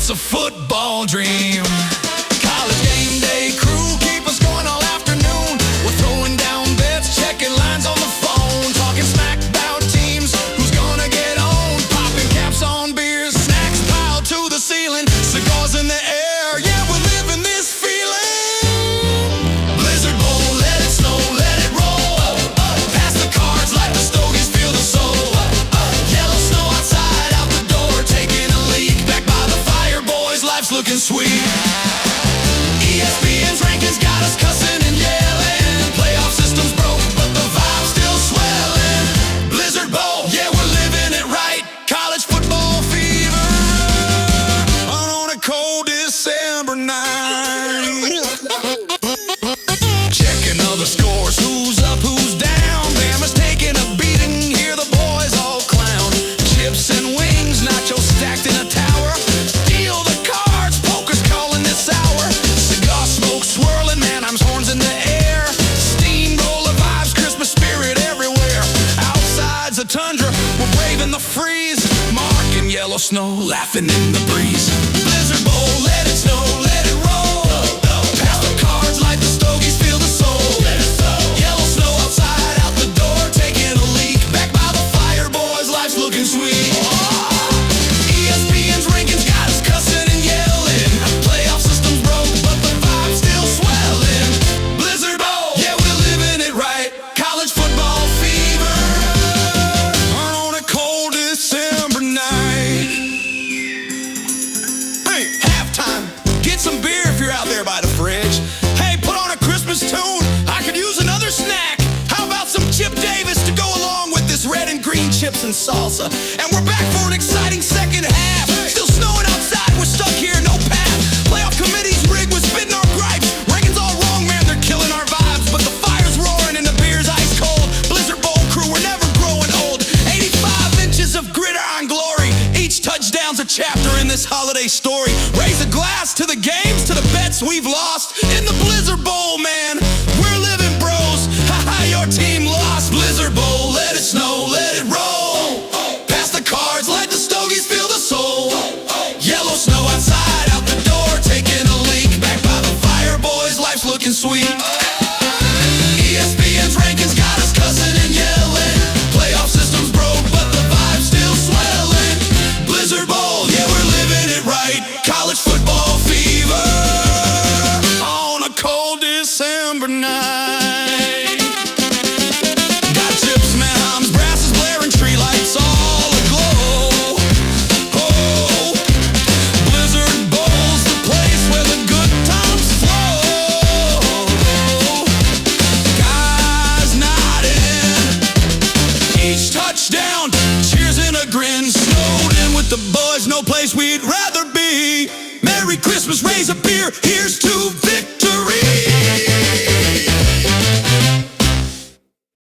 it's a football dream. College game day crew keep us going all afternoon. We're throwing down bets, checking lines on the phone, talking smack about teams, who's gonna get on, popping caps on beers, snacks piled to the ceiling, cigars in the air. Yeah, we're living this feeling. Blizzard Bowl, let it snow, let it roll. Pass the cards like the Stogies feel the soul. Yellow snow outside, out the door, taking a leak. Back by the fire, boys, life's looking sweet. ESPN's rankings got us cussing and yelling. Playoff system's broke, but the vibe's still swelling. Blizzard Bowl, yeah, we're living it right. College football fever on a cold December night. Checking other scores, who's up, who's down. Bama's taking a beating, hear the boys all clown. Chips and wings, nachos stacked in a tower. Deal the cards, poker's calling this hour. Cigar smoke swirling, man, I'm horns in the air. Steamroller vibes, Christmas spirit everywhere. Outside's a tundra, we're braving the freeze. Mark and yellow snow, laughing in the breeze. Blizzard Bowl, let it snow, let it roll. Pass the cards like the Stogies feel the soul. Yellow snow outside, out the door, taking a leak. Back by the fire, boys, life's looking sweet. ESPN's rankings got us cussing and yelling. Playoff system's broke, but the vibe's still swelling. Blizzard Bowl, yeah, we're living it right. College football fever on a cold December night. Hey, halftime, get some beer if you're out there by the fridge. Hey, put on a Christmas tune, I could use another snack. How about some Chip Davis to go along with this red and green chips and salsa? And we're back for an exciting second half. Still snowing outside, we're stuck here, no path. Playoff committee's rigged with spitting our gripes. Rankings all wrong, man, they're killing our vibes. But the fire's roaring and the beer's ice cold. Blizzard Bowl crew, we're never growing old. 85 inches of gridiron glory. Each touchdown's a chapter in this holiday story. Raise a glass to the games, to the bets we've lost. In the Blizzard Bowl, man, we're living bros. Haha, your team lost. Blizzard Bowl, let it snow, let it roll. Pass the cards like the Stogies feel the soul. Yellow snow outside, out the door, taking a leak. Back by the fire, boys, life's looking sweet. ESPN's rankings got us cussing and yelling. Playoff system's broke, but the vibe's still swelling. Blizzard Bowl, yeah, we're living it right. College football fever on a cold December night. Got chips, mams, brasses blaring, tree lights all aglow. Oh, Blizzard Bowl's the place where the good times flow. Guys nodding, each touchdown, cheers and a grin. Snowed in with the boys, no place we'd rather be. Merry Christmas, raise a beer, here's to